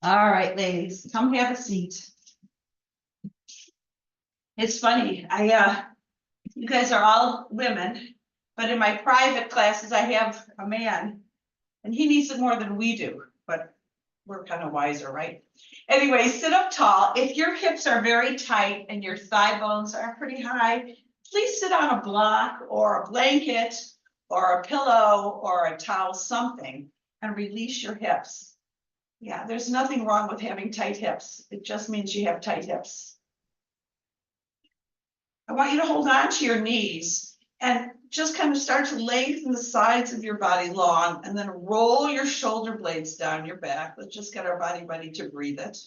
All right, ladies, come have a seat. It's funny, you guys are all women, but in my private classes, I have a man. And he needs it more than we do, but we're kind of wiser, right? Anyway, sit up tall. If your hips are very tight and your thigh bones are pretty high, please sit on a block or a blanket or a pillow or a towel, something, and release your hips. Yeah, there's nothing wrong with having tight hips. It just means you have tight hips. I want you to hold on to your knees and just kind of start to lengthen the sides of your body long and then roll your shoulder blades down your back. Let's just get our body ready to breathe it.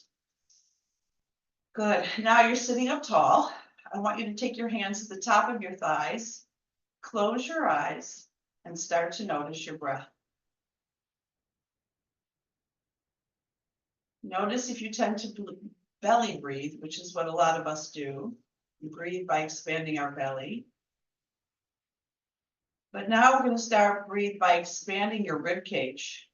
Good. Now you're sitting up tall. I want you to take your hands at the top of your thighs, close your eyes, and start to notice your breath. Notice if you tend to belly breathe, which is what a lot of us do. We breathe by expanding our belly. But now we're going to start breathe by expanding your rib cage.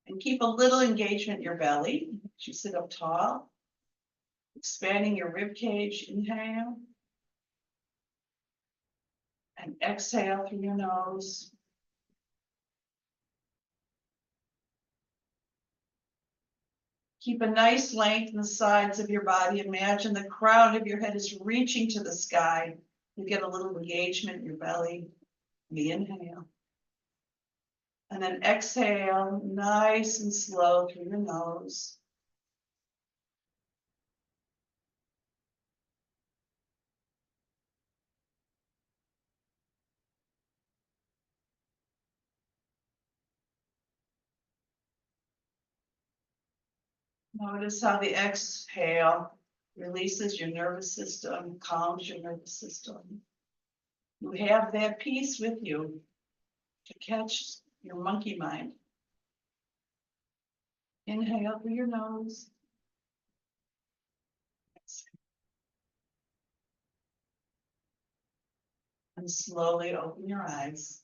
And keep a little engagement in your belly. You sit up tall. Expanding your rib cage, inhale. And exhale through your nose. Keep a nice length in the sides of your body. Imagine the crown of your head is reaching to the sky. You get a little engagement in your belly. The inhale. And then exhale, nice and slow through your nose. Notice how the exhale releases your nervous system, calms your nervous system. You have that peace with you to catch your monkey mind. Inhale through your nose. And slowly open your eyes.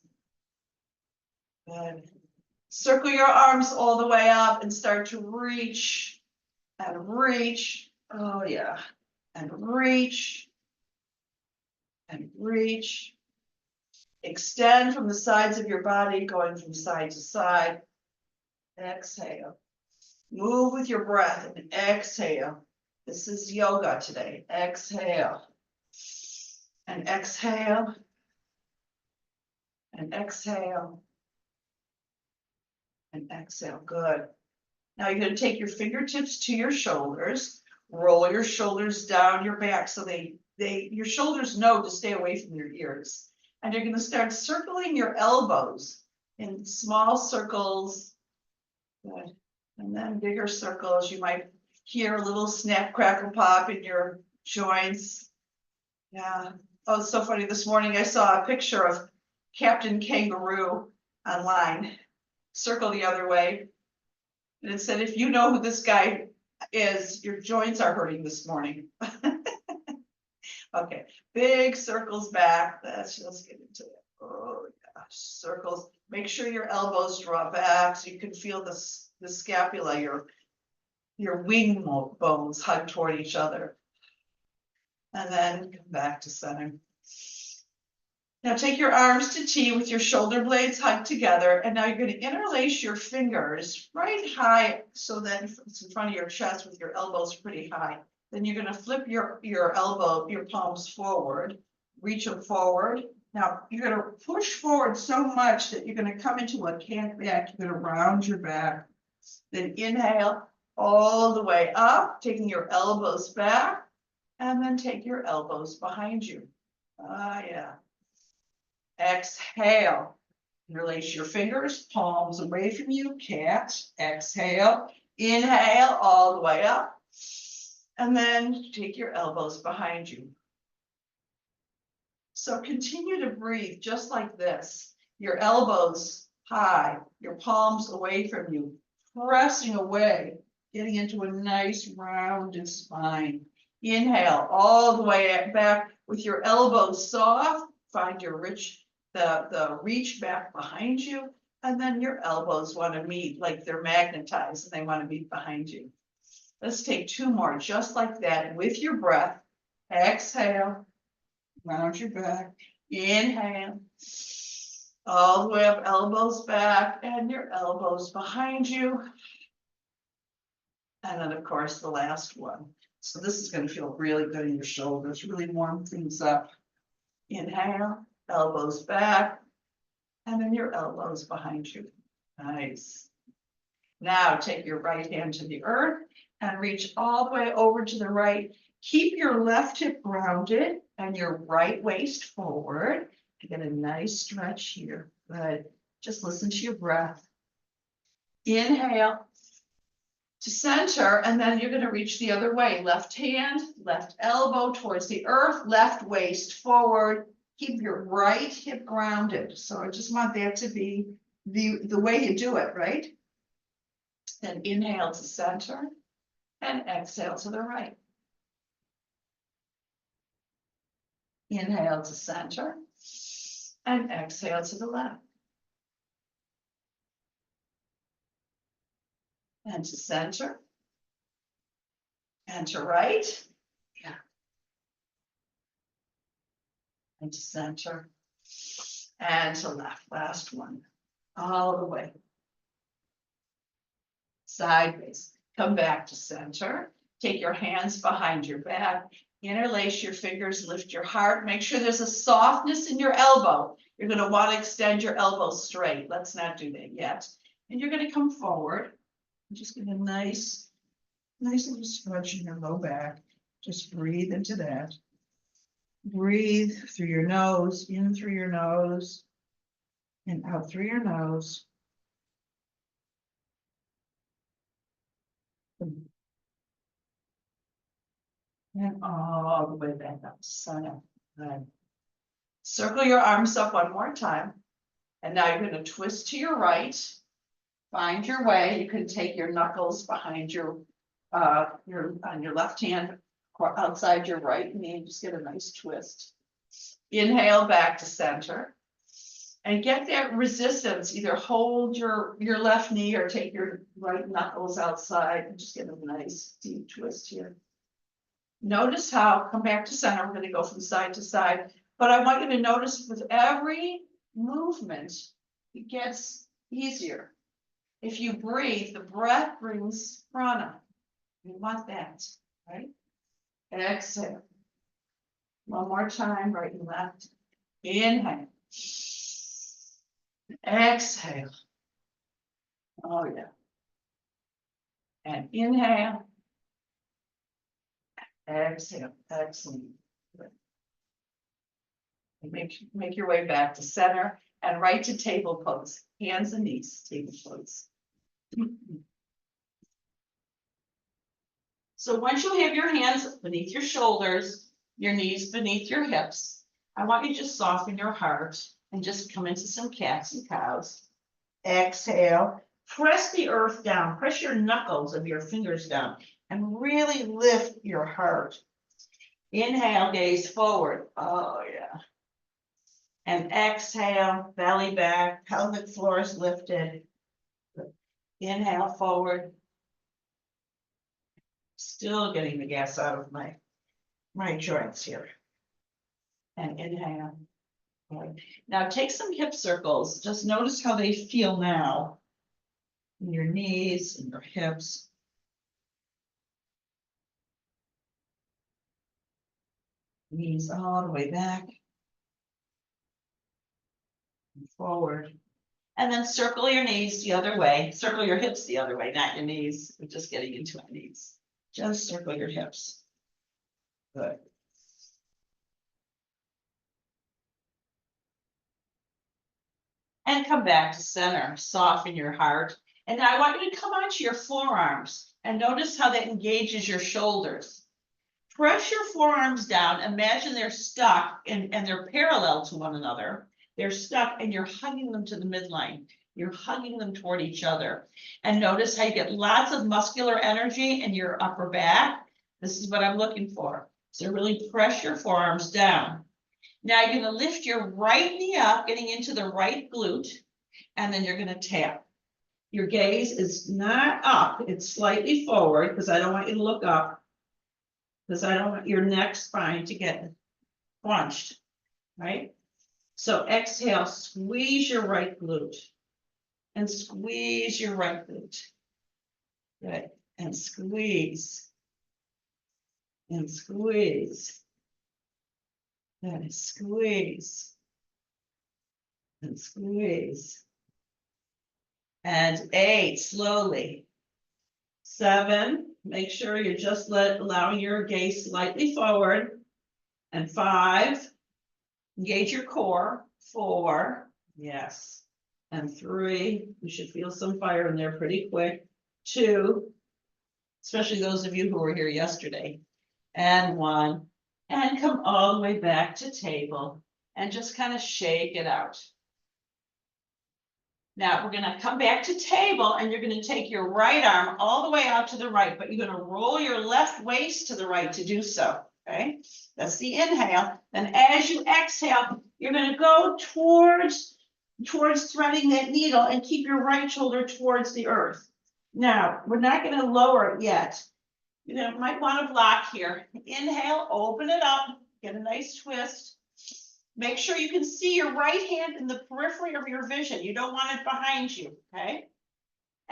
Good. Circle your arms all the way up and start to reach and reach. Oh yeah. And reach and reach. Extend from the sides of your body, going from side to side. Exhale. Move with your breath and exhale. This is yoga today. Exhale. And exhale. And exhale. And exhale. Good. Now you're going to take your fingertips to your shoulders. Roll your shoulders down your back so your shoulders know to stay away from your ears. And you're going to start circling your elbows in small circles. Good. And then bigger circles. You might hear a little snap, crackle, pop in your joints. Yeah. Oh, it's so funny. This morning I saw a picture of Captain Kangaroo online. Circle the other way. And it said, if you know who this guy is, your joints are hurting this morning. Okay, big circles back. Let's get into it. Oh gosh, circles. Make sure your elbows draw back so you can feel the scapula, your wing bones hug toward each other. And then come back to center. Now take your arms to T with your shoulder blades hugged together. And now you're going to interlace your fingers right high so that it's in front of your chest with your elbows pretty high. Then you're going to flip your palms forward, reach them forward. Now you're going to push forward so much that you're going to come into a cant back. You're going to round your back. Then inhale all the way up, taking your elbows back, and then take your elbows behind you. Ah, yeah. Exhale. Interlace your fingers, palms away from you, cat. Exhale. Inhale all the way up. And then take your elbows behind you. So continue to breathe just like this. Your elbows high, your palms away from you, pressing away, getting into a nice rounded spine. Inhale all the way back with your elbows soft. Find your the reach back behind you. And then your elbows want to meet, like they're magnetized and they want to meet behind you. Let's take 2 more, just like that, with your breath. Exhale, round your back, inhale. All the way up, elbows back, and your elbows behind you. And then, of course, the last one. So this is going to feel really good in your shoulders, really warm things up. Inhale, elbows back, and then your elbows behind you. Nice. Now take your right hand to the earth and reach all the way over to the right. Keep your left hip grounded and your right waist forward. You get a nice stretch here. Good. Just listen to your breath. Inhale to center, and then you're going to reach the other way. Left hand, left elbow towards the earth, left waist forward. Keep your right hip grounded. So I just want that to be the way you do it, right? Then inhale to center and exhale to the right. Inhale to center and exhale to the left. And to center. And to right. Yeah. And to center. And to left. Last one. All the way. Sideways. Come back to center. Take your hands behind your back. Interlace your fingers, lift your heart. Make sure there's a softness in your elbow. You're going to want to extend your elbow straight. Let's not do that yet. And you're going to come forward. Just get a nice little stretch in your low back. Just breathe into that. Breathe through your nose, in through your nose, and out through your nose. And all the way back up to center. Good. Circle your arms up one more time. And now you're going to twist to your right. Find your way. You can take your knuckles behind your on your left hand or outside your right knee. Just get a nice twist. Inhale back to center. And get that resistance. Either hold your left knee or take your right knuckles outside and just get a nice deep twist here. Notice how, come back to center, we're going to go from side to side, but I want you to notice with every movement, it gets easier. If you breathe, the breath brings prana. You want that, right? Exhale. One more time, right and left. Inhale. Exhale. Oh, yeah. And inhale. Exhale. Excellent. Make your way back to center and right to table pose. Hands and knees, table pose. So once you have your hands beneath your shoulders, your knees beneath your hips, I want you to just soften your heart and just come into some cats and cows. Exhale. Press the earth down. Press your knuckles of your fingers down and really lift your heart. Inhale, gaze forward. Oh, yeah. And exhale, belly back, pelvic floor is lifted. Inhale forward. Still getting the gas out of my joints here. And inhale. Now take some hip circles. Just notice how they feel now. In your knees and your hips. Knees all the way back. And forward. And then circle your knees the other way. Circle your hips the other way, not your knees. We're just getting into our knees. Just circle your hips. Good. And come back to center. Soften your heart. And now I want you to come onto your forearms and notice how that engages your shoulders. Press your forearms down. Imagine they're stuck and they're parallel to one another. They're stuck and you're hugging them to the midline. You're hugging them toward each other. And notice how you get lots of muscular energy in your upper back. This is what I'm looking for. So really press your forearms down. Now you're going to lift your right knee up, getting into the right glute. and then you're gonna tap. Your gaze is not up, it's slightly forward, because I don't want you to look up. Because I don't want your neck spine to get crunched, right? So exhale, squeeze your right glute. And squeeze your right glute. Good, and squeeze. And squeeze. And squeeze. And squeeze. And 8, slowly. 7, make sure you're just allowing your gaze slightly forward. And 5, engage your core. 4, yes. And 3, you should feel some fire in there pretty quick. 2, especially those of you who were here yesterday. And 1, and come all the way back to table and just kind of shake it out. Now we're gonna come back to table and you're gonna take your right arm all the way out to the right, but you're gonna roll your left waist to the right to do so, okay? That's the inhale. Then as you exhale, you're gonna go towards threading that needle and keep your right shoulder towards the earth. Now, we're not gonna lower it yet. You know, might want to block here. Inhale, open it up, get a nice twist. Make sure you can see your right hand in the periphery of your vision. You don't want it behind you, okay?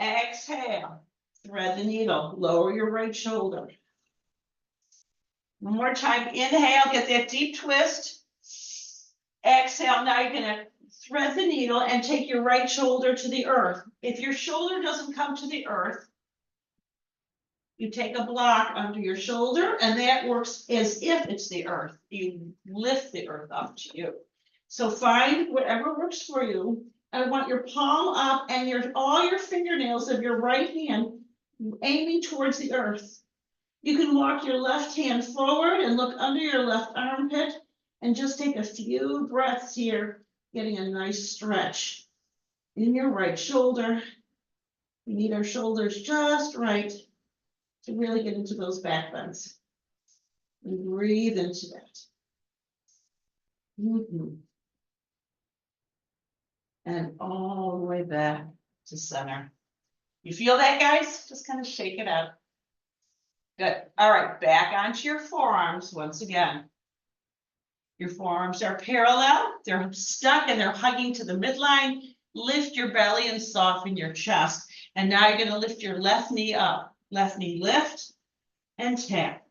Exhale, thread the needle, lower your right shoulder. One more time, inhale, get that deep twist. Exhale, now you're gonna thread the needle and take your right shoulder to the earth. If your shoulder doesn't come to the earth, you take a block under your shoulder and that works as if it's the earth. You lift the earth up to you. So find whatever works for you. I want your palm up and all your fingernails of your right hand aiming towards the earth. You can walk your left hand forward and look under your left armpit and just take a few breaths here, getting a nice stretch in your right shoulder. We need our shoulders just right to really get into those back bends. And breathe into that. And all the way back to center. You feel that, guys? Just kind of shake it out. Good. All right, back onto your forearms once again. Your forearms are parallel. They're stuck and they're hugging to the midline. Lift your belly and soften your chest. And now you're going to lift your left knee up. Left knee lift and tap.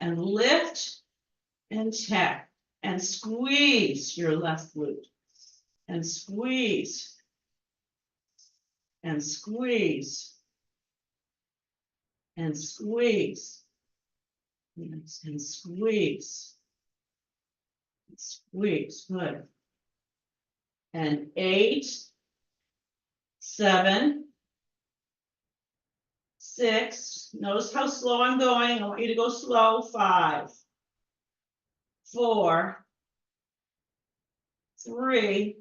And lift and tap. And squeeze your left glute. And squeeze. And squeeze. And squeeze. And squeeze. And squeeze. Good. And 8, 7, 6. Notice how slow I'm going. I want you to go slow. 5, 4, 3,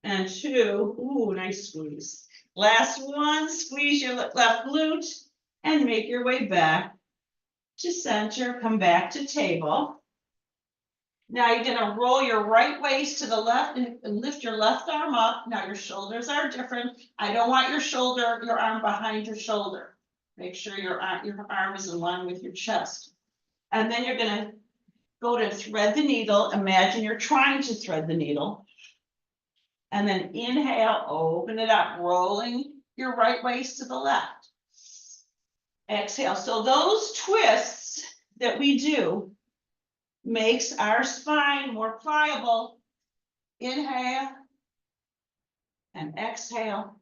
and 2. Ooh, nice squeeze. Last one, squeeze your left glute and make your way back to center. Come back to table. Now you're gonna roll your right waist to the left and lift your left arm up. Now your shoulders are different. I don't want your arm behind your shoulder. Make sure your arm is in line with your chest. And then you're gonna go to thread the needle. Imagine you're trying to thread the needle. And then inhale, open it up, rolling your right waist to the left. Exhale. So those twists that we do makes our spine more pliable. Inhale and exhale.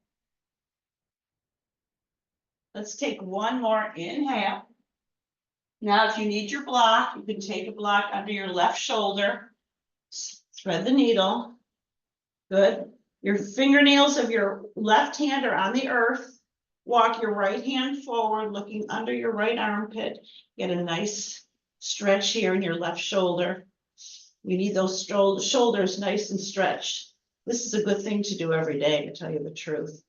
Let's take one more inhale. Now, if you need your block, you can take a block under your left shoulder. Thread the needle. Good. Your fingernails of your left hand are on the earth. Walk your right hand forward, looking under your right armpit. Get a nice stretch here in your left shoulder. We need those shoulders nice and stretched. This is a good thing to do every day, to tell you the truth.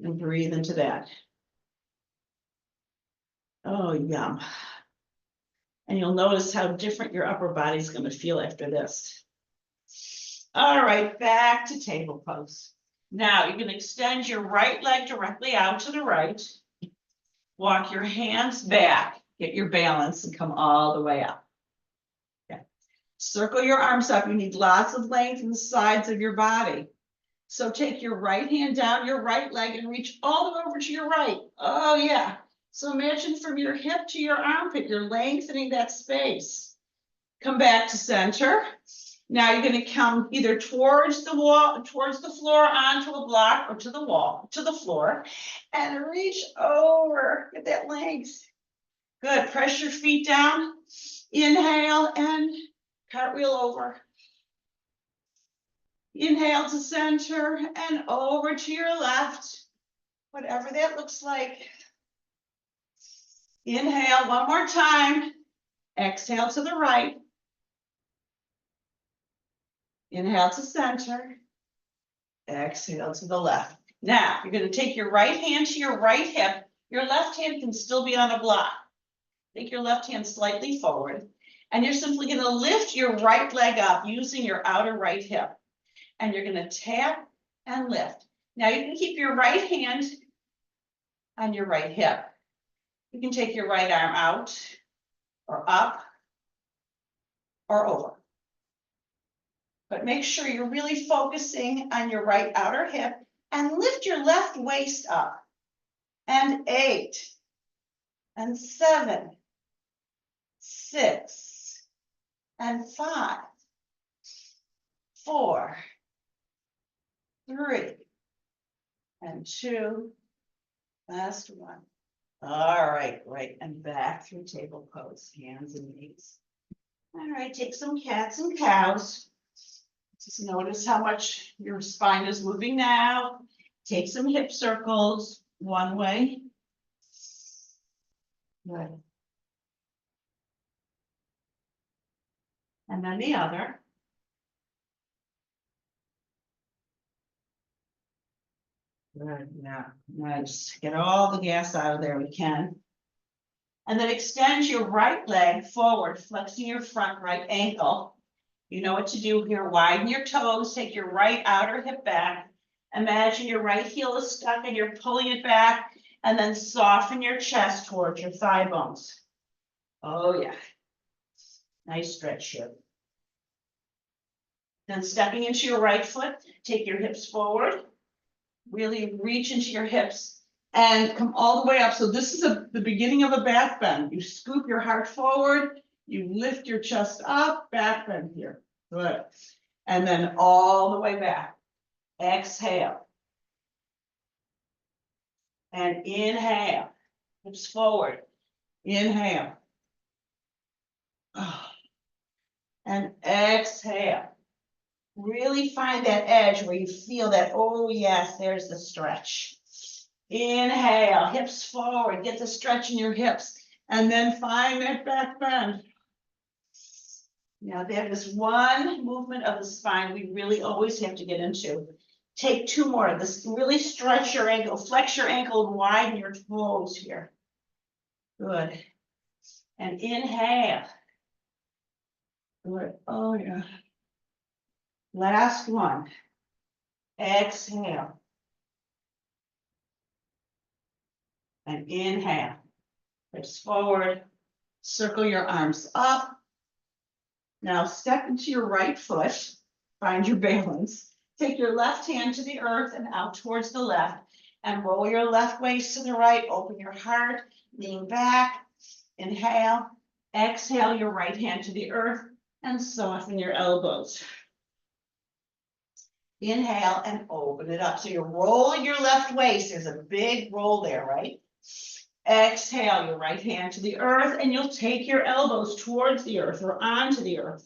And breathe into that. Oh, yum. And you'll notice how different your upper body's going to feel after this. All right, back to table pose. Now you can extend your right leg directly out to the right. Walk your hands back, get your balance and come all the way up. Okay. Circle your arms up. You need lots of length in the sides of your body. So take your right hand down your right leg and reach all the way over to your right. Oh yeah. So imagine from your hip to your armpit, you're lengthening that space. Come back to center. Now you're going to come either towards the wall, towards the floor, onto a block, or to the wall, to the floor, and reach over. Get that length. Good. Press your feet down. Inhale and cartwheel over. Inhale to center and over to your left, whatever that looks like. Inhale one more time. Exhale to the right. Inhale to center. Exhale to the left. Now, you're going to take your right hand to your right hip. Your left hand can still be on a block. Take your left hand slightly forward. And you're simply going to lift your right leg up using your outer right hip. And you're going to tap and lift. Now, you can keep your right hand on your right hip. You can take your right arm out or up or over. But make sure you're really focusing on your right outer hip and lift your left waist up. And 8 and 7, 6 and 5, 4, 3 and 2. Last one. All right, right, and back through table pose, hands and knees. All right, take some cats and cows. Just notice how much your spine is moving now. Take some hip circles one way. Good. And then the other. Good, yeah, nice. Get all the gas out of there we can. And then extend your right leg forward, flexing your front right ankle. You know what to do here. Widen your toes, take your right outer hip back. Imagine your right heel is stuck and you're pulling it back, and then soften your chest towards your thigh bones. Oh yeah. Nice stretch here. Then stepping into your right foot, take your hips forward. Really reach into your hips and come all the way up. So this is the beginning of a back bend. You scoop your heart forward, you lift your chest up, back bend here. Good. And then all the way back. Exhale. And inhale. Hips forward. Inhale. And exhale. Really find that edge where you feel that, oh yes, there's the stretch. Inhale, hips forward, get the stretch in your hips, and then find that back bend. Now that is one movement of the spine we really always have to get into. Take 2 more of this, really stretch your ankle, flex your ankle, and widen your toes here. Good. And inhale. Good, oh yeah. Last one. Exhale. And inhale. Hips forward. Circle your arms up. Now step into your right foot. Find your balance. Take your left hand to the earth and out towards the left. And roll your left waist to the right. Open your heart. Lean back. Inhale. Exhale your right hand to the earth. And soften your elbows. Inhale and open it up. So you're rolling your left waist. There's a big roll there, right? Exhale your right hand to the earth, and you'll take your elbows towards the earth or onto the earth.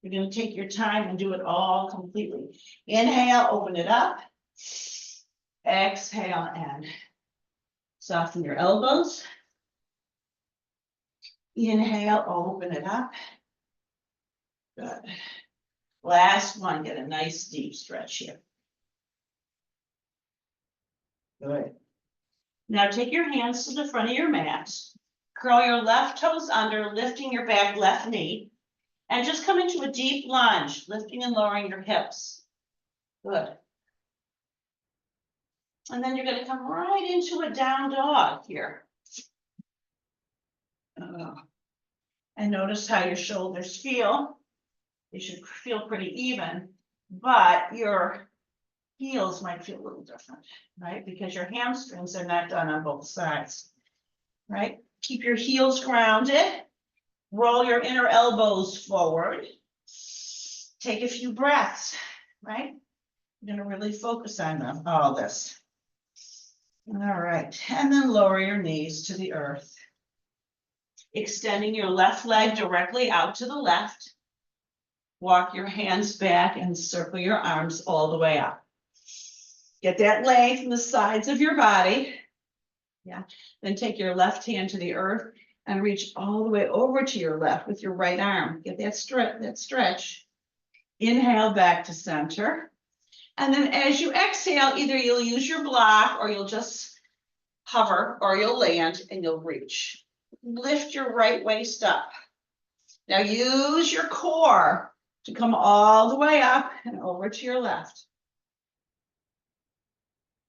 You're going to take your time and do it all completely. Inhale, open it up. Exhale and soften your elbows. Inhale, open it up. Good. Last one, get a nice deep stretch here. Good. Now take your hands to the front of your mat. Curl your left toes under, lifting your back left knee. And just come into a deep lunge, lifting and lowering your hips. Good. And then you're gonna come right into a down dog here. And notice how your shoulders feel. They should feel pretty even, but your heels might feel a little different, right? Because your hamstrings are not done on both sides, right? Keep your heels grounded. Roll your inner elbows forward. Take a few breaths, right? You're gonna really focus on all this. All right, and then lower your knees to the earth. Extending your left leg directly out to the left. Walk your hands back and circle your arms all the way up. Get that length from the sides of your body. Yeah, then take your left hand to the earth and reach all the way over to your left with your right arm. Get that stretch. Inhale back to center. And then as you exhale, either you'll use your block or you'll just hover or you'll land and you'll reach. Lift your right waist up. Now use your core to come all the way up and over to your left.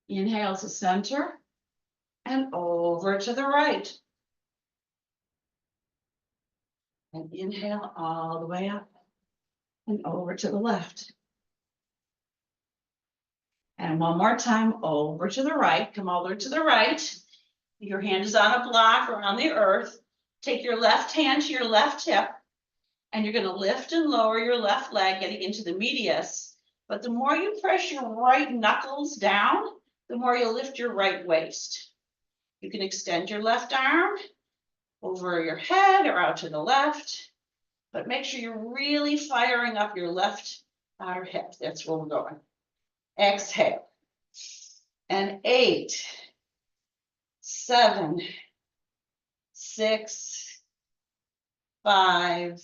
Inhale to center and over to the right. And inhale all the way up and over to the left. And one more time, over to the right, come over to the right. Your hand is on a block or on the earth. Take your left hand to your left hip, and you're gonna lift and lower your left leg, getting into the medius. But the more you press your right knuckles down, the more you'll lift your right waist. You can extend your left arm over your head or out to the left, but make sure you're really firing up your left outer hip. That's where we're going. Exhale. And 8, 7, 6, 5,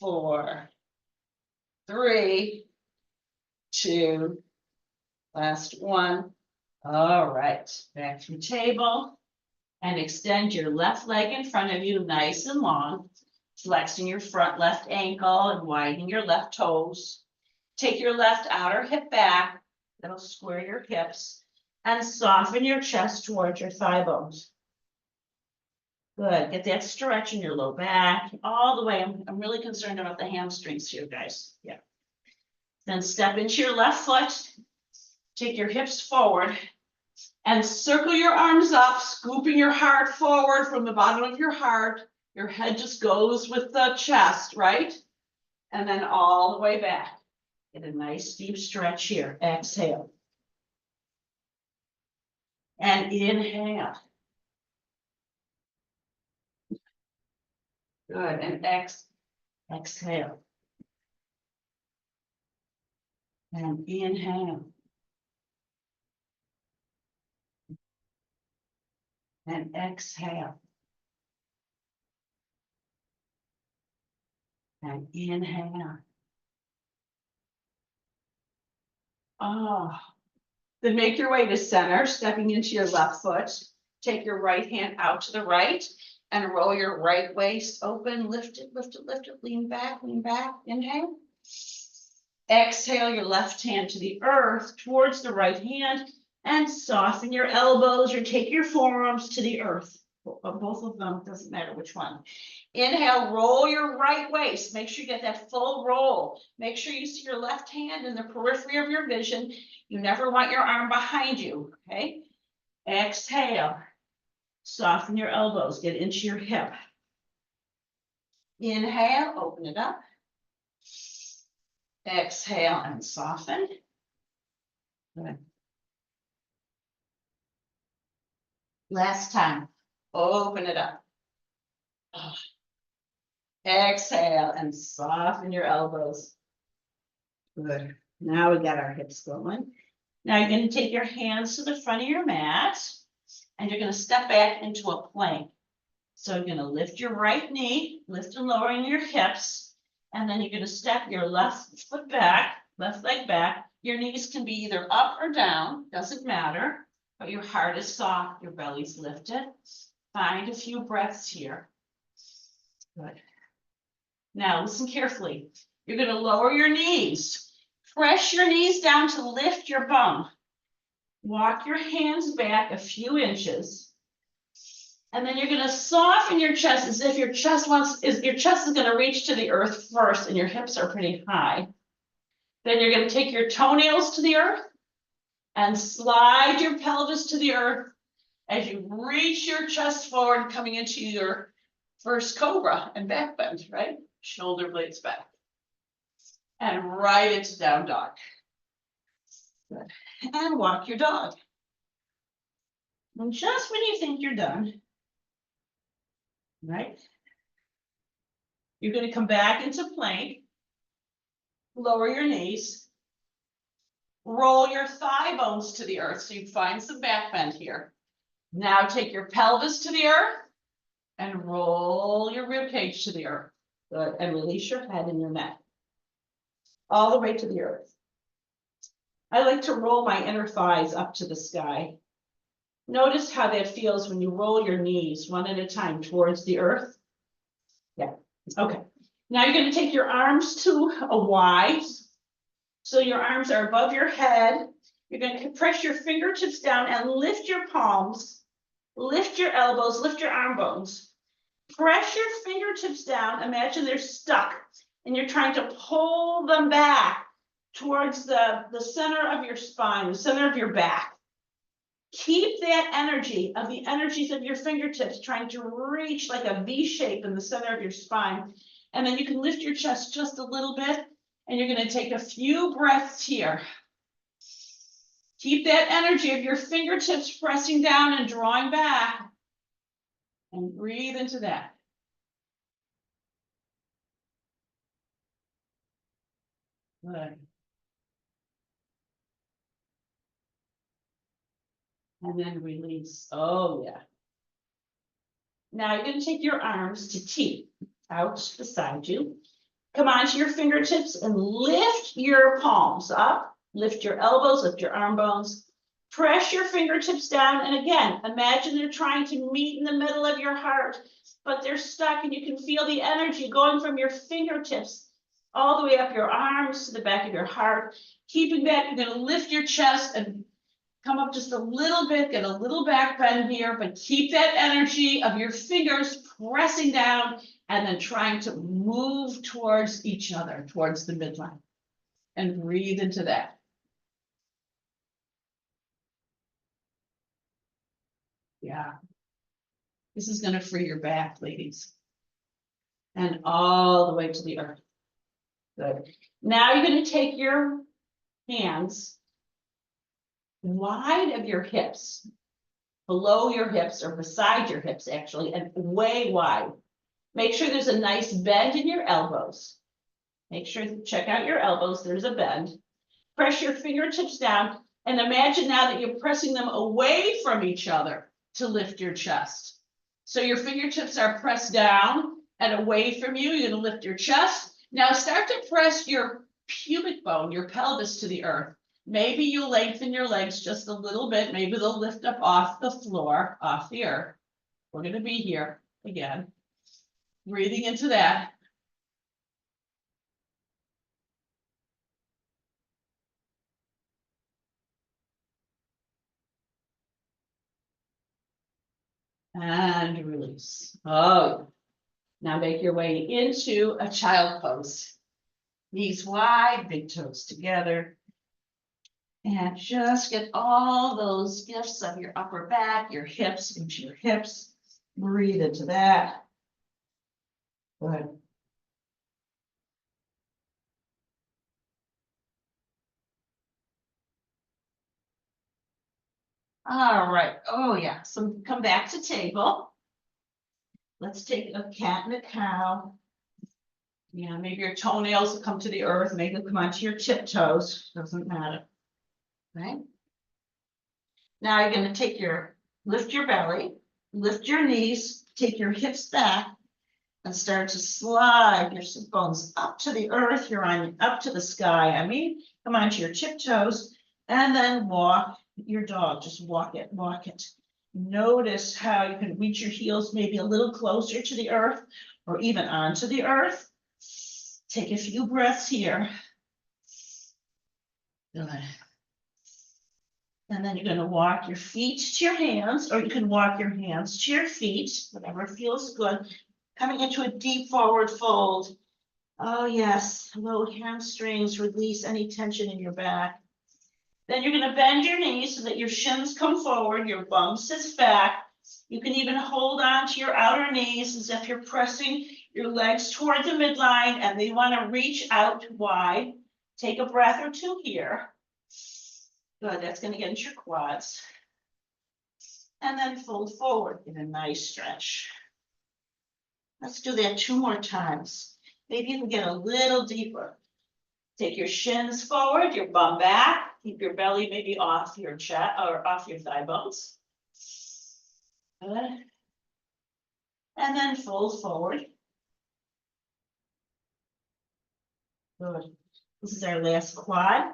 4, 3, 2, last one. All right, back to table and extend your left leg in front of you nice and long, flexing your front left ankle and widening your left toes. Take your left outer hip back, that'll square your hips, and soften your chest towards your thigh bones. Good, get that stretch in your low back, all the way. I'm really concerned about the hamstrings here, guys, yeah. Then step into your left foot, take your hips forward, and circle your arms up, scooping your heart forward from the bottom of your heart. Your head just goes with the chest, right? And then all the way back. Get a nice deep stretch here. Exhale. And inhale. Good. And exhale. And inhale. And exhale. And inhale. Oh, then make your way to center, stepping into your left foot. Take your right hand out to the right and roll your right waist open. Lift it, lift it, lift it. Lean back, inhale. Exhale your left hand to the earth towards the right hand and soften your elbows or take your forearms to the earth. Both of them, doesn't matter which one. Inhale, roll your right waist. Make sure you get that full roll. Make sure you see your left hand in the periphery of your vision. You never want your arm behind you, okay? Exhale, soften your elbows, get into your hip. Inhale, open it up. Exhale and soften. Good. Last time, open it up. Exhale and soften your elbows. Good. Now we got our hips going. Now you're going to take your hands to the front of your mat and you're going to step back into a plank. So you're going to lift your right knee, lift and lowering your hips, and then you're going to step your left foot back, left leg back. Your knees can be either up or down, doesn't matter, but your heart is soft, your belly's lifted. Find a few breaths here. Good. Now, listen carefully. You're gonna lower your knees. Press your knees down to lift your bum. Walk your hands back a few inches. And then you're gonna soften your chest as if your chest is gonna reach to the earth first and your hips are pretty high. Then you're gonna take your toenails to the earth and slide your pelvis to the earth as you reach your chest forward, coming into your first cobra and back bend, right? Shoulder blades back. And right into down dog. Good. And walk your dog. And just when you think you're done, right? You're going to come back into plank. Lower your knees. Roll your thigh bones to the earth so you find some back bend here. Now take your pelvis to the earth and roll your rib cage to the earth. Good. And release your head and your neck. All the way to the earth. I like to roll my inner thighs up to the sky. Notice how that feels when you roll your knees one at a time towards the earth. Yeah, okay. Now you're going to take your arms to a Y. So your arms are above your head. You're going to press your fingertips down and lift your palms, lift your elbows, lift your arm bones. Press your fingertips down. Imagine they're stuck and you're trying to pull them back towards the center of your spine, the center of your back. Keep that energy of the energies of your fingertips trying to reach like a V shape in the center of your spine. And then you can lift your chest just a little bit and you're going to take a few breaths here. Keep that energy of your fingertips pressing down and drawing back and breathe into that. Good. And then release. Oh, yeah. Now you're going to take your arms to T out beside you. Come onto your fingertips and lift your palms up. Lift your elbows, lift your arm bones. Press your fingertips down. And again, imagine they're trying to meet in the middle of your heart, but they're stuck and you can feel the energy going from your fingertips all the way up your arms to the back of your heart. Keeping that, you're going to lift your chest and come up just a little bit, get a little back bend here, but keep that energy of your fingers pressing down and then trying to move towards each other, towards the midline. And breathe into that. Yeah. This is going to free your back, ladies. And all the way to the earth. Good. Now you're going to take your hands wide of your hips, below your hips or beside your hips actually, and way wide. Make sure there's a nice bend in your elbows. Make sure to check out your elbows, there's a bend. Press your fingertips down and imagine now that you're pressing them away from each other to lift your chest. So your fingertips are pressed down and away from you. You're going to lift your chest. Now start to press your pubic bone, your pelvis to the earth. Maybe you lengthen your legs just a little bit. Maybe they'll lift up off the floor, off the earth. We're going to be here again. Breathing into that. And release. Oh, now make your way into a child pose. Knees wide, big toes together. And just get all those gifts of your upper back, your hips into your hips. Breathe into that. Good. All right. Oh, yeah. So come back to table. Let's take a cat and a cow. Yeah, maybe your toenails will come to the earth. Maybe they'll come onto your tiptoes. Doesn't matter. Right? Now you're going to lift your belly, lift your knees, take your hips back, and start to slide your sit bones up to the earth. You're on up to the sky. Come onto your tiptoes, and then walk your dog. Just walk it, walk it. Notice how you can reach your heels maybe a little closer to the earth, or even onto the earth. Take a few breaths here. Good. And then you're gonna walk your feet to your hands, or you can walk your hands to your feet, whatever feels good. Coming into a deep forward fold. Oh, yes, low hamstrings, release any tension in your back. Then you're gonna bend your knees so that your shins come forward, your bum sits back. You can even hold on to your outer knees as if you're pressing your legs toward the midline and they wanna reach out wide. Take a breath or two here. Good, that's gonna get into your quads. And then fold forward in a nice stretch. Let's do that 2 more times. Maybe you can get a little deeper. Take your shins forward, your bum back, keep your belly maybe off your chest or off your thigh bones. Good. And then fold forward. Good. This is our last quad.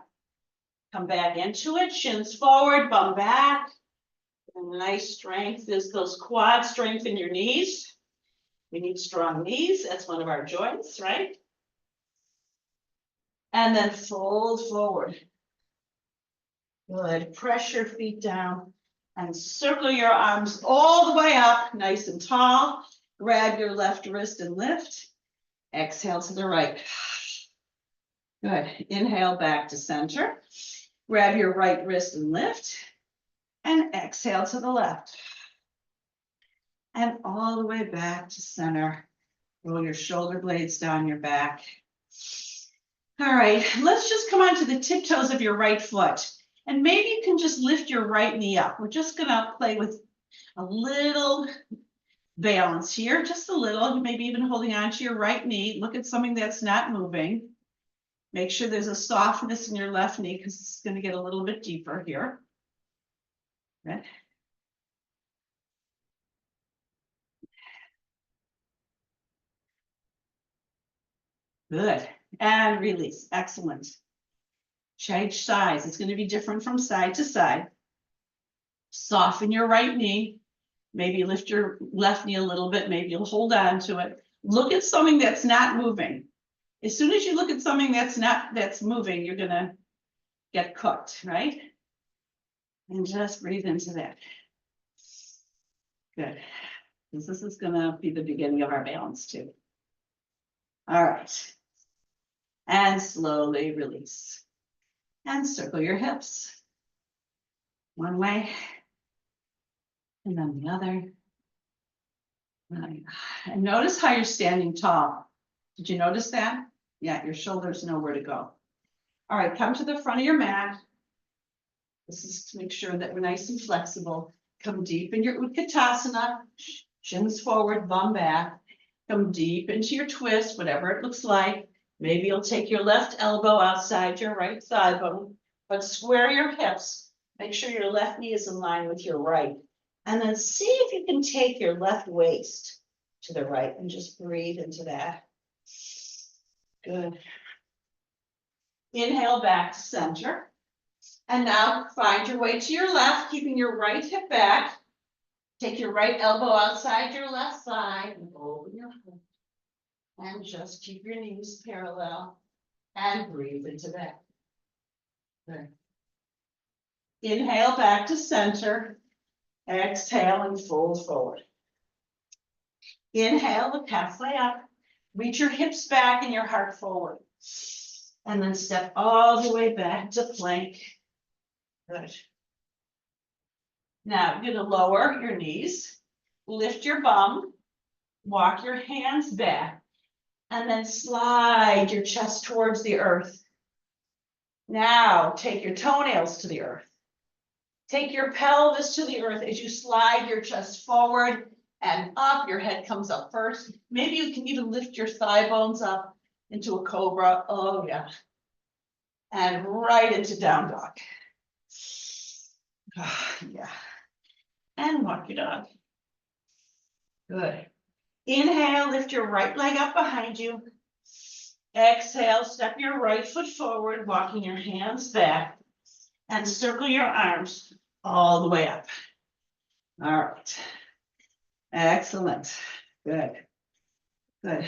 Come back into it, shins forward, bum back. And nice strength is those quads, strengthen your knees. We need strong knees, that's one of our joints, right? And then fold forward. Good, press your feet down and circle your arms all the way up, nice and tall. Grab your left wrist and lift. Exhale to the right. Good, inhale back to center. Grab your right wrist and lift. And exhale to the left. And all the way back to center. Roll your shoulder blades down your back. All right, let's just come onto the tiptoes of your right foot. And maybe you can just lift your right knee up. We're just gonna play with a little balance here, just a little, maybe even holding on to your right knee. Look at something that's not moving. Make sure there's a softness in your left knee because it's gonna get a little bit deeper here. Good. Good, and release, excellent. Change size, it's going to be different from side to side. Soften your right knee, maybe lift your left knee a little bit, maybe you'll hold on to it. Look at something that's not moving. As soon as you look at something that's moving, you're gonna get cooked, right? And just breathe into that. Good, because this is gonna be the beginning of our balance too. All right. And slowly release. And circle your hips. One way. And then the other. And notice how you're standing tall. Did you notice that? Yeah, your shoulders know where to go. All right, come to the front of your mat. This is to make sure that we're nice and flexible. Come deep in your Utkatasana. Shins forward, bum back. Come deep into your twist, whatever it looks like. Maybe you'll take your left elbow outside your right thigh bone, but square your hips. Make sure your left knee is in line with your right. And then see if you can take your left waist to the right and just breathe into that. Good. Inhale back to center. And now find your way to your left, keeping your right hip back. Take your right elbow outside your left thigh and open your foot. And just keep your knees parallel and breathe into that. Good. Inhale back to center. Exhale and fold forward. Inhale, look halfway up. Reach your hips back and your heart forward. And then step all the way back to plank. Good. Now you're gonna lower your knees, lift your bum, walk your hands back. And then slide your chest towards the earth. Now take your toenails to the earth. Take your pelvis to the earth as you slide your chest forward and up. Your head comes up first. Maybe you can even lift your thigh bones up into a cobra. Oh yeah. And right into down dog. Yeah. And walk your dog. Good. Inhale, lift your right leg up behind you. Exhale, step your right foot forward, walking your hands back. And circle your arms all the way up. All right. Excellent. Good. Good.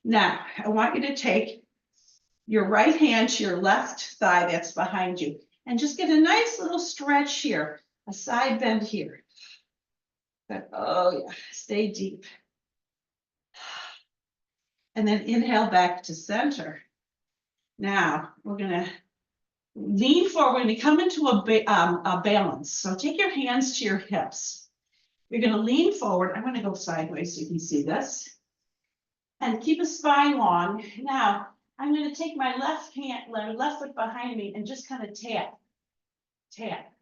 Now, I want you to take your right hand to your left thigh that's behind you and just get a nice little stretch here, a side bend here. Good. Oh yeah, stay deep. And then inhale back to center. Now, we're gonna lean forward, we're gonna come into a balance. So take your hands to your hips. You're gonna lean forward. I'm gonna go sideways so you can see this. And keep a spine long. Now, I'm gonna take my left foot behind me and just kind of tap, tap,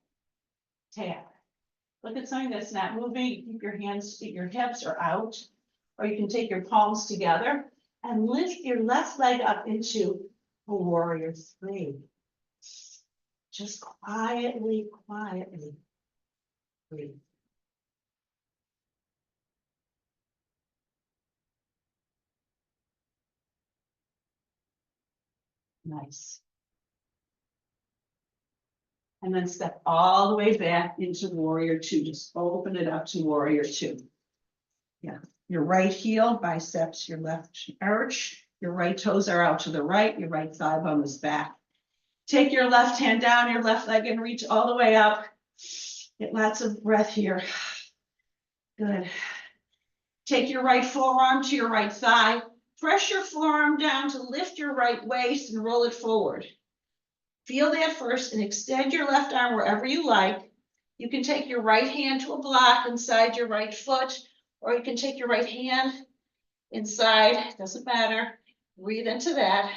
tap. Look at something that's not moving. Keep your hands, your hips are out, or you can take your palms together and lift your left leg up into a warrior three. Just quietly, quietly breathe. Nice. And then step all the way back into warrior two. Just open it up to warrior two. Yeah, your right heel biceps, your left arch, your right toes are out to the right, your right thigh bone is back. Take your left hand down, your left leg, and reach all the way up. Get lots of breath here. Good. Take your right forearm to your right thigh. Press your forearm down to lift your right waist and roll it forward. Feel that first and extend your left arm wherever you like. You can take your right hand to a block inside your right foot, or you can take your right hand inside, doesn't matter. Breathe into that.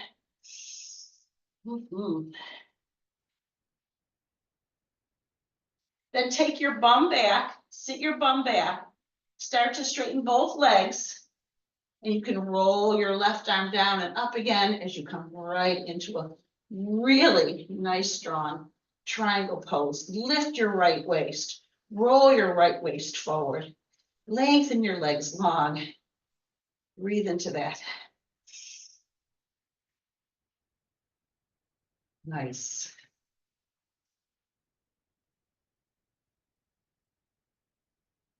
Then take your bum back, sit your bum back, start to straighten both legs, and you can roll your left arm down and up again as you come right into a really nice, strong triangle pose. Lift your right waist, roll your right waist forward, lengthen your legs long. Breathe into that. Nice.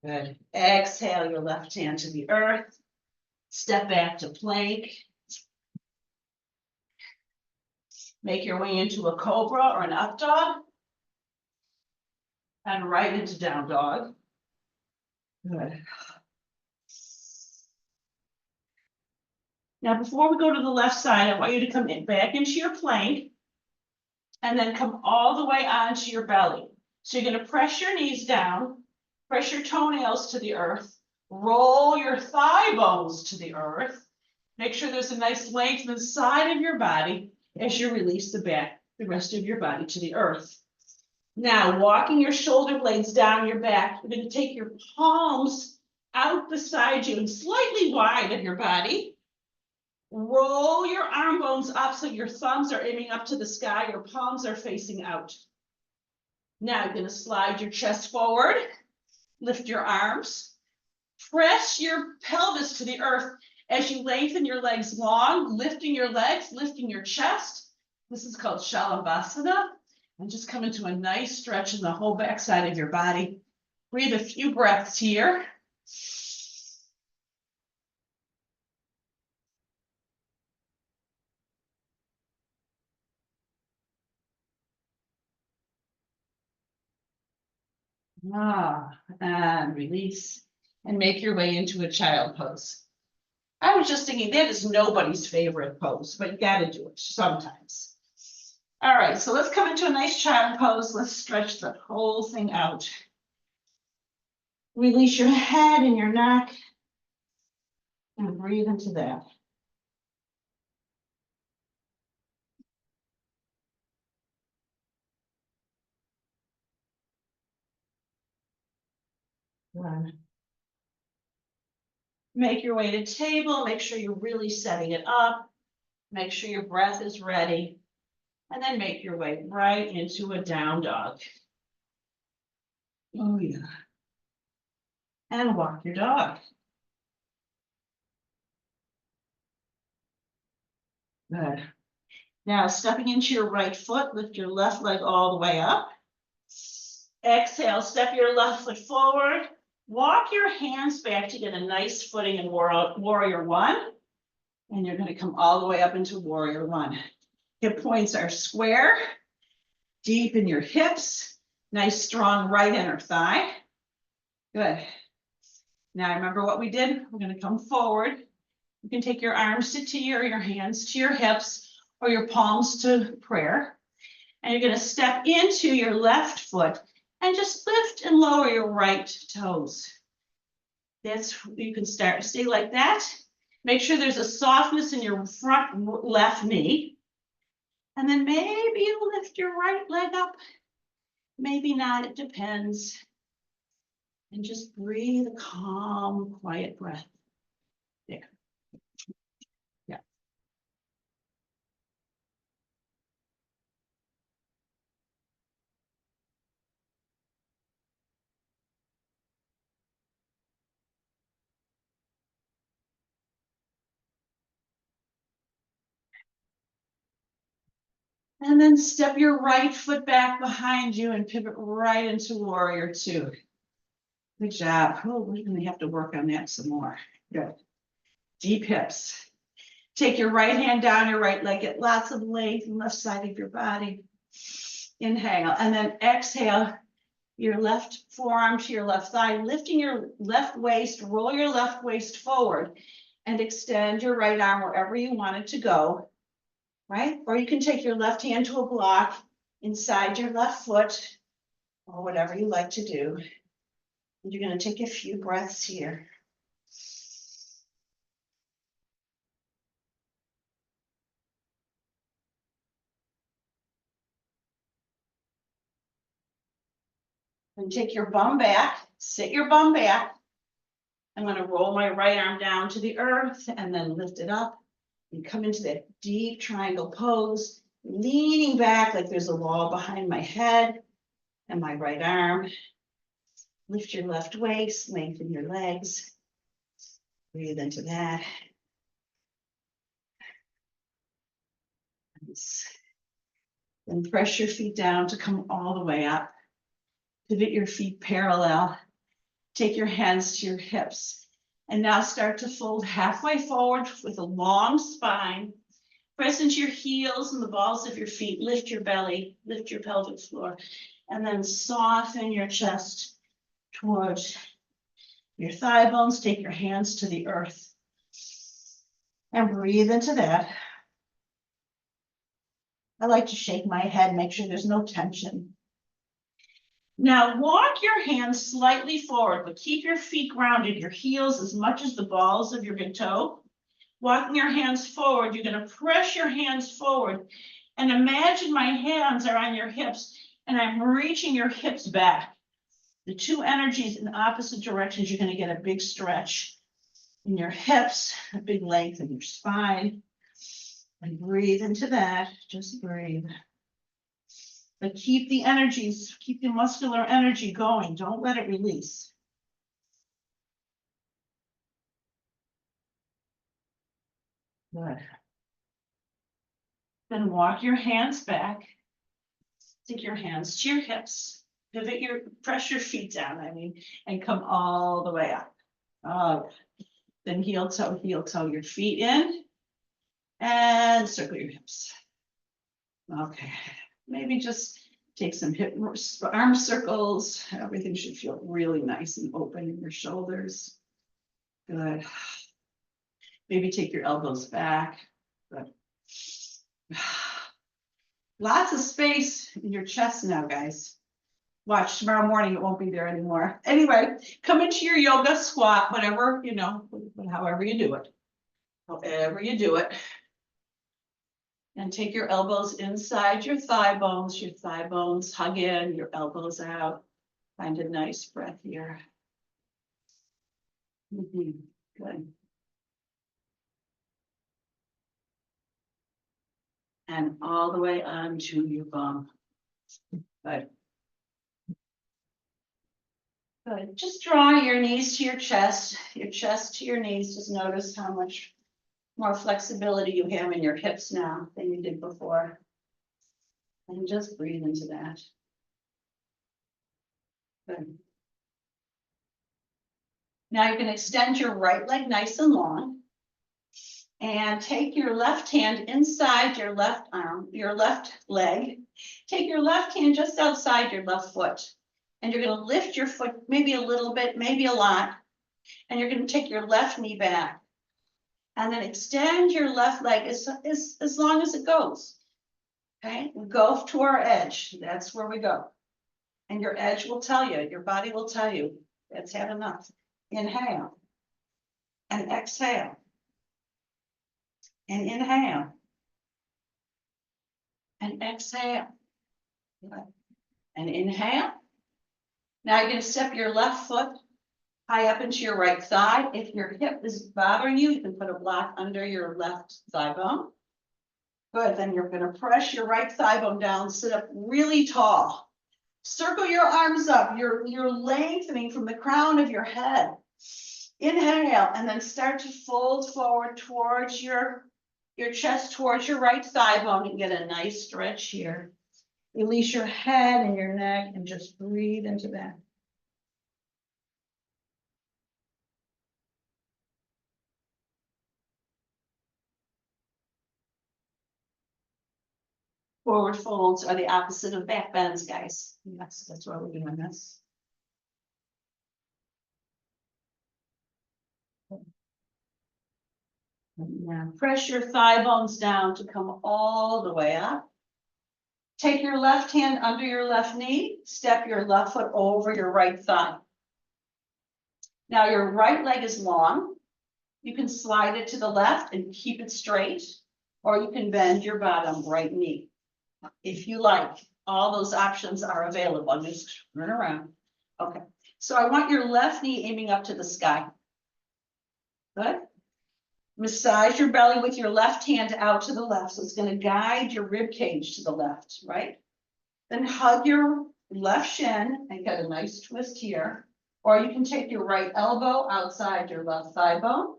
Good. Exhale your left hand to the earth. Step back to plank. Make your way into a cobra or an up dog. And right into down dog. Good. Now, before we go to the left side, I want you to come back into your plank and then come all the way onto your belly. So you're going to press your knees down, press your toenails to the earth, roll your thigh bones to the earth. Make sure there's a nice length in the side of your body as you release the rest of your body to the earth. Now, walking your shoulder blades down your back, you're going to take your palms out beside you and slightly wide of your body. Roll your arm bones up so your thumbs are aiming up to the sky, your palms are facing out. Now you're going to slide your chest forward, lift your arms, press your pelvis to the earth as you lengthen your legs long, lifting your legs, lifting your chest. This is called Shalabhasana. And just come into a nice stretch in the whole backside of your body. Breathe a few breaths here. And release and make your way into a child pose. I was just thinking that is nobody's favorite pose, but you got to do it sometimes. All right, so let's come into a nice child pose. Let's stretch the whole thing out. Release your head and your neck and breathe into that. Good. Make your way to table. Make sure you're really setting it up. Make sure your breath is ready. And then make your way right into a down dog. Oh, yeah. And walk your dog. Good. Now, stepping into your right foot, lift your left leg all the way up. Exhale, step your left foot forward. Walk your hands back to get a nice footing in warrior one. And you're gonna come all the way up into warrior one. Hip points are square, deep in your hips, nice strong right inner thigh. Good. Now remember what we did? We're gonna come forward. You can take your arms to tear, your hands to your hips, or your palms to prayer. And you're gonna step into your left foot and just lift and lower your right toes. That's, you can start, stay like that. Make sure there's a softness in your front left knee. And then maybe you lift your right leg up. Maybe not, it depends. And just breathe a calm, quiet breath. There. Yeah. And then step your right foot back behind you and pivot right into warrior two. Good job. Oh, we're gonna have to work on that some more. Good. Deep hips. Take your right hand down your right leg, get lots of length on the left side of your body. Inhale, and then exhale your left forearm to your left thigh, lifting your left waist, roll your left waist forward and extend your right arm wherever you want it to go, right? Or you can take your left hand to a block inside your left foot or whatever you like to do. And you're going to take a few breaths here. And take your bum back, sit your bum back. I'm going to roll my right arm down to the earth and then lift it up and come into that deep triangle pose, leaning back like there's a wall behind my head and my right arm. Lift your left waist, lengthen your legs. Breathe into that. Then press your feet down to come all the way up. Pivot your feet parallel. Take your hands to your hips. And now start to fold halfway forward with a long spine. Press into your heels and the balls of your feet. Lift your belly, lift your pelvic floor. And then soften your chest towards your thigh bones. Take your hands to the earth. And breathe into that. I like to shake my head, make sure there's no tension. Now walk your hands slightly forward, but keep your feet grounded, your heels as much as the balls of your big toe. Walking your hands forward, you're going to press your hands forward and imagine my hands are on your hips and I'm reaching your hips back. The two energies in opposite directions, you're going to get a big stretch in your hips, a big length in your spine. And breathe into that, just breathe. But keep the energies, keep the muscular energy going. Don't let it release. Good. Then walk your hands back. Take your hands to your hips. Pivot your, press your feet down, and come all the way up. Then heel toe, your feet in. And circle your hips. Okay. Maybe just take some hip arm circles. Everything should feel really nice and open in your shoulders. Good. Maybe take your elbows back. Good. Lots of space in your chest now, guys. Watch, tomorrow morning it won't be there anymore. Anyway, come into your yoga squat, whatever, however you do it. However you do it. And take your elbows inside your thigh bones hug in, your elbows out. Find a nice breath here. Good. And all the way onto your bum. Good. Good. Just draw your knees to your chest to your knees. Just notice how much more flexibility you have in your hips now than you did before. And just breathe into that. Good. Now you can extend your right leg nice and long. And take your left hand inside your left arm, your left leg. Take your left hand just outside your left foot. And you're gonna lift your foot maybe a little bit, maybe a lot. And you're gonna take your left knee back. And then extend your left leg as long as it goes. Okay, we go to our edge, that's where we go. And your edge will tell you, your body will tell you, that's had enough. Inhale. And exhale. And inhale. And exhale. And inhale. Now you're gonna step your left foot high up into your right thigh. If your hip is bothering you, you can put a block under your left thigh bone. Good, then you're gonna press your right thigh bone down, sit up really tall. Circle your arms up, you're lengthening from the crown of your head. Inhale, and then start to fold forward towards your chest, towards your right thigh bone, and get a nice stretch here. Release your head and your neck and just breathe into that. Forward folds are the opposite of back bends, guys. Yes, that's why we're doing this. Now press your thigh bones down to come all the way up. Take your left hand under your left knee, step your left foot over your right thigh. Now your right leg is long. You can slide it to the left and keep it straight, or you can bend your bottom right knee. If you like, all those options are available. Just turn around. Okay, so I want your left knee aiming up to the sky. Good. Massage your belly with your left hand out to the left. So it's going to guide your rib cage to the left, right? Then hug your left shin and get a nice twist here. Or you can take your right elbow outside your left thigh bone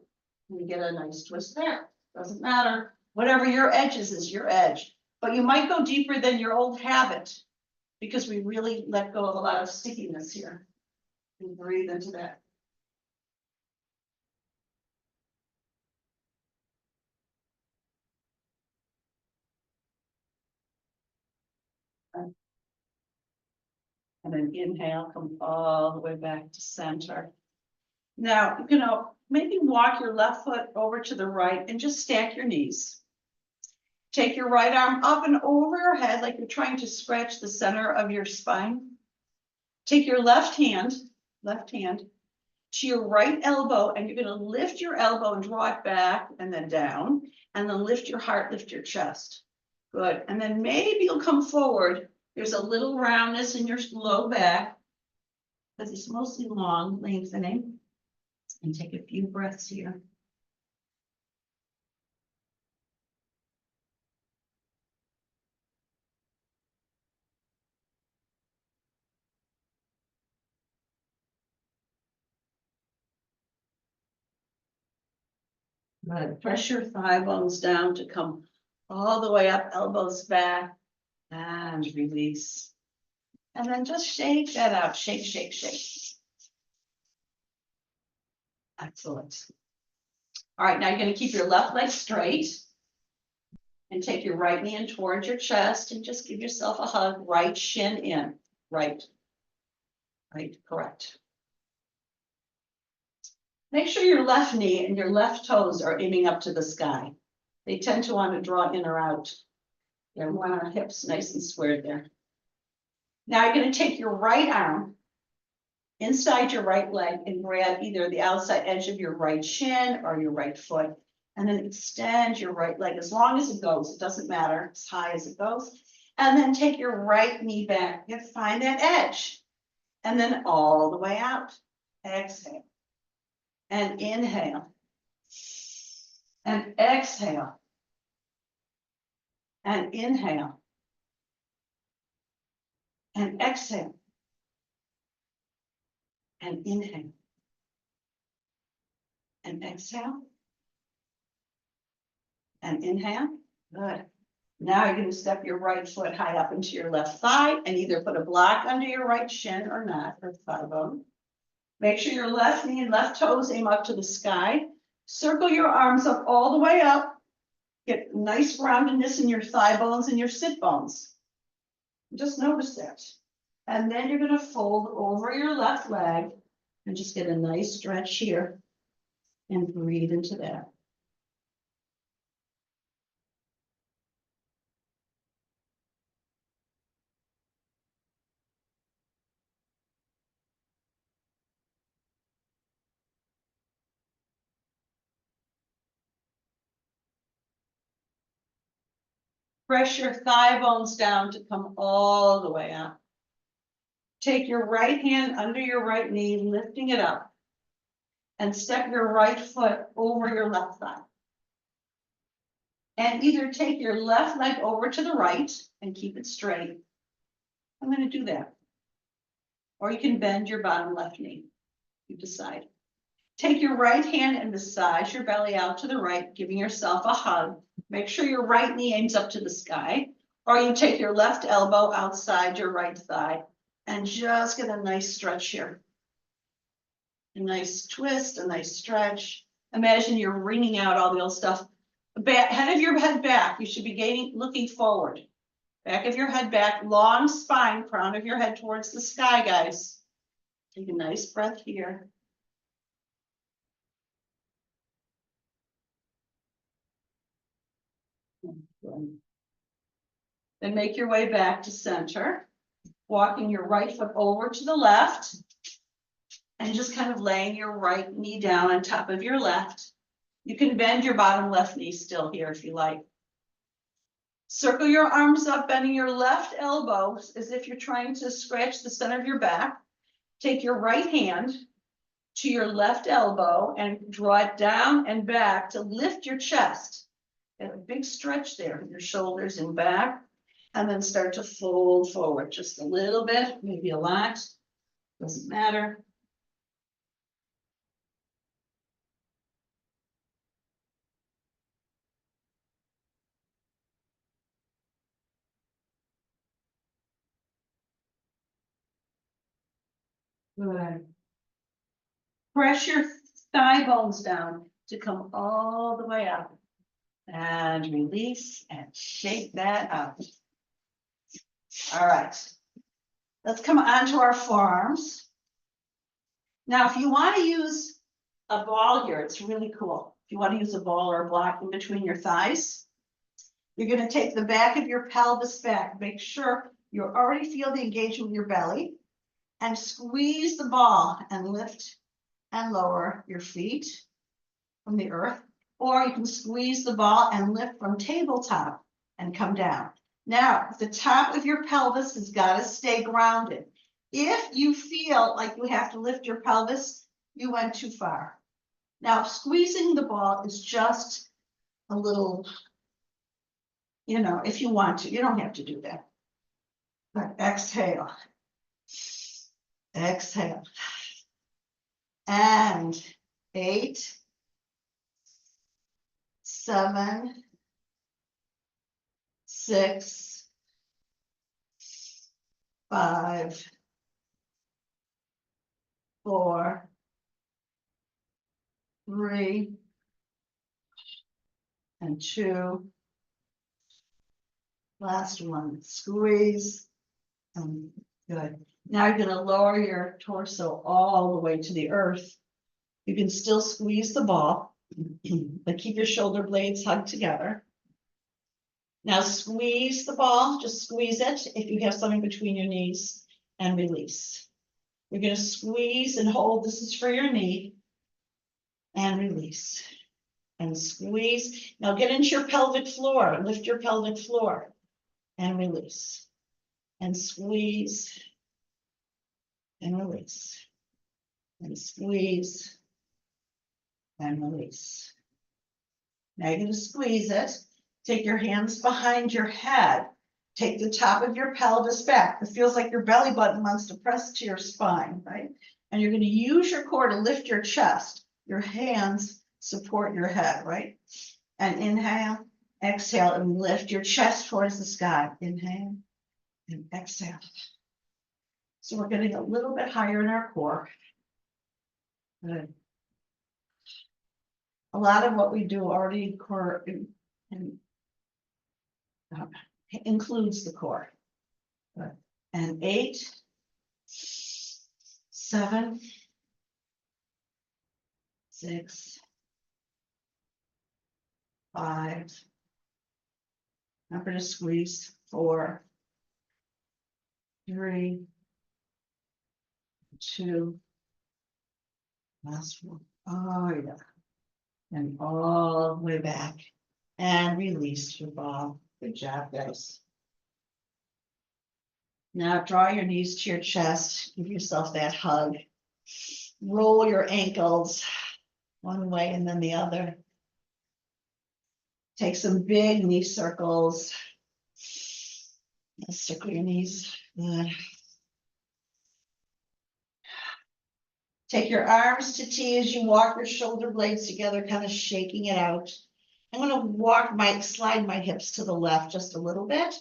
and get a nice twist there. Doesn't matter. Whatever your edge is your edge. But you might go deeper than your old habit because we really let go of a lot of stickiness here. And breathe into that. And then inhale, come all the way back to center. Now, maybe walk your left foot over to the right and just stack your knees. Take your right arm up and over your head like you're trying to scratch the center of your spine. Take your left hand to your right elbow, and you're going to lift your elbow and draw it back and then down, and then lift your heart, lift your chest. Good. And then maybe you'll come forward. There's a little roundness in your low back, because it's mostly long, lengthening. And take a few breaths here. Good. Press your thigh bones down to come all the way up, elbows back, and release. And then just shake that out. Shake, shake, shake. Excellent. All right, now you're going to keep your left leg straight and take your right knee in towards your chest and just give yourself a hug. Right shin in. Right. Right, correct. Make sure your left knee and your left toes are aiming up to the sky. They tend to want to draw in or out. We want our hips nice and squared there. Now you're going to take your right arm inside your right leg and grab either the outside edge of your right shin or your right foot, and then extend your right leg as long as it goes. It doesn't matter, as high as it goes. And then take your right knee back. You have to find that edge. And then all the way out. Exhale. And inhale. And exhale. And inhale. And exhale. And inhale. And exhale. And inhale. Good. Now you're going to step your right foot high up into your left thigh and either put a block under your right shin or not, or thigh bone. Make sure your left knee and left toes aim up to the sky. Circle your arms up all the way up. Get nice roundedness in your thigh bones and your sit bones. Just notice that. And then you're gonna fold over your left leg and just get a nice stretch here and breathe into that. Press your thigh bones down to come all the way up. Take your right hand under your right knee, lifting it up. And step your right foot over your left thigh. And either take your left leg over to the right and keep it straight. I'm going to do that. Or you can bend your bottom left knee. You decide. Take your right hand and massage your belly out to the right, giving yourself a hug. Make sure your right knee aims up to the sky. Or you take your left elbow outside your right thigh and just get a nice stretch here. A nice twist, a nice stretch. Imagine you're wringing out all the old stuff. Head of your head back. You should be looking forward. Back of your head back, long spine, crown of your head towards the sky, guys. Take a nice breath here. Then make your way back to center, walking your right foot over to the left, and just kind of laying your right knee down on top of your left. You can bend your bottom left knee still here if you like. Circle your arms up, bending your left elbow as if you're trying to scratch the center of your back. Take your right hand to your left elbow and draw it down and back to lift your chest. Get a big stretch there, your shoulders and back, and then start to fold forward just a little bit, maybe a lot, doesn't matter. Good. Press your thigh bones down to come all the way up. And release and shake that out. All right. Let's come on to our forearms. Now, if you want to use a ball here, it's really cool. If you want to use a ball or a block in between your thighs, you're going to take the back of your pelvis back. Make sure you already feel the engagement with your belly and squeeze the ball and lift and lower your feet from the earth. Or you can squeeze the ball and lift from tabletop and come down. Now, the top of your pelvis has got to stay grounded. If you feel like you have to lift your pelvis, you went too far. Now, squeezing the ball is just a little, if you want to, you don't have to do that. But exhale. Exhale. And 8, 7, 6, 5, 4, 3, and 2. Last one, squeeze. Good. Now you're going to lower your torso all the way to the earth. You can still squeeze the ball, but keep your shoulder blades hugged together. Now squeeze the ball, just squeeze it if you have something between your knees, and release. You're going to squeeze and hold. This is for your knee. And release. And squeeze. Now get into your pelvic floor. Lift your pelvic floor. And release. And squeeze. And release. And squeeze. And release. Now you're going to squeeze it. Take your hands behind your head. Take the top of your pelvis back. It feels like your belly button wants to press to your spine, right? And you're going to use your core to lift your chest. Your hands support your head, right? And inhale, exhale, and lift your chest towards the sky. Inhale and exhale. So we're getting a little bit higher in our core. Good. a lot of what we do already core and uh, includes the core. And 8, 7, 6, 5. Remember to squeeze 4, 3, 2. Last one. Oh, yeah. And all the way back. And release your ball. Good job, guys. Now draw your knees to your chest. Give yourself that hug. Roll your ankles one way and then the other. Take some big knee circles. Circle your knees. Good. Take your arms to T as you walk your shoulder blades together, kind of shaking it out. I'm going to slide my hips to the left just a little bit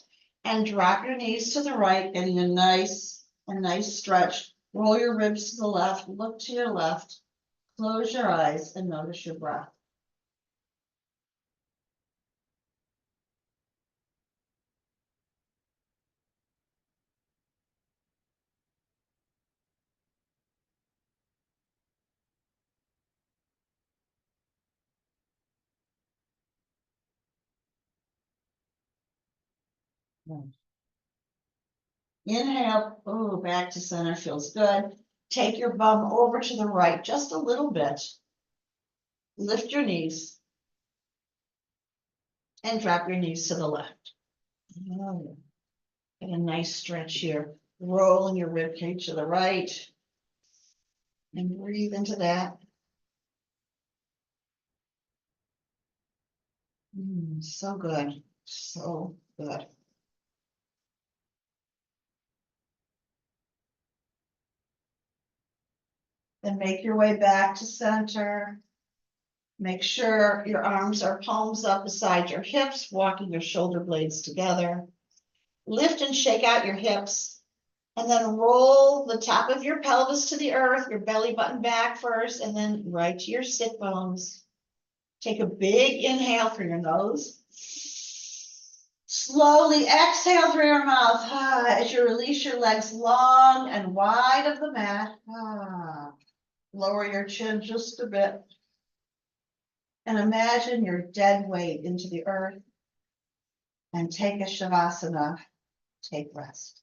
and drop your knees to the right, getting a nice stretch. Roll your ribs to the left, look to your left, close your eyes and notice your breath. Inhale, oh, back to center, feels good. Take your bum over to the right, just a little bit. Lift your knees. And drop your knees to the left. Oh, get a nice stretch here. Rolling your rib cage to the right. And breathe into that. So good, so good. Then make your way back to center. Make sure your arms are palms up beside your hips, walking your shoulder blades together. Lift and shake out your hips, and then roll the top of your pelvis to the earth, your belly button back first, and then right to your sit bones. Take a big inhale through your nose. Slowly exhale through your mouth as you release your legs long and wide of the mat. Lower your chin just a bit. And imagine your dead weight into the earth. And take a Shavasana. Take rest.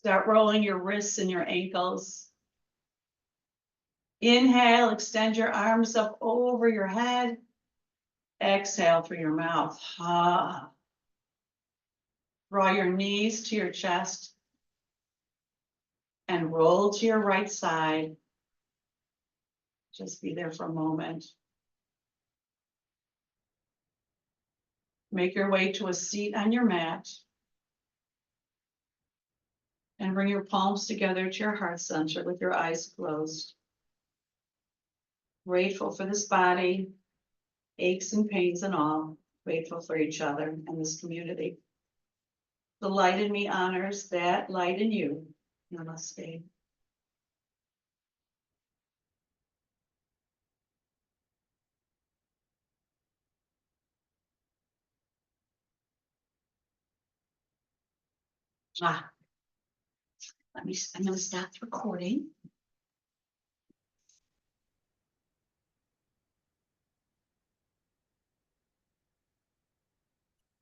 Start rolling your wrists and your ankles. Inhale, extend your arms up over your head. Exhale through your mouth. Ha. Draw your knees to your chest and roll to your right side. Just be there for a moment. Make your way to a seat on your mat. And bring your palms together to your heart center with your eyes closed. Grateful for this body, aches and pains and all. Grateful for each other and this community. The light in me honors that light in you. Namaste. I'm going to stop the recording.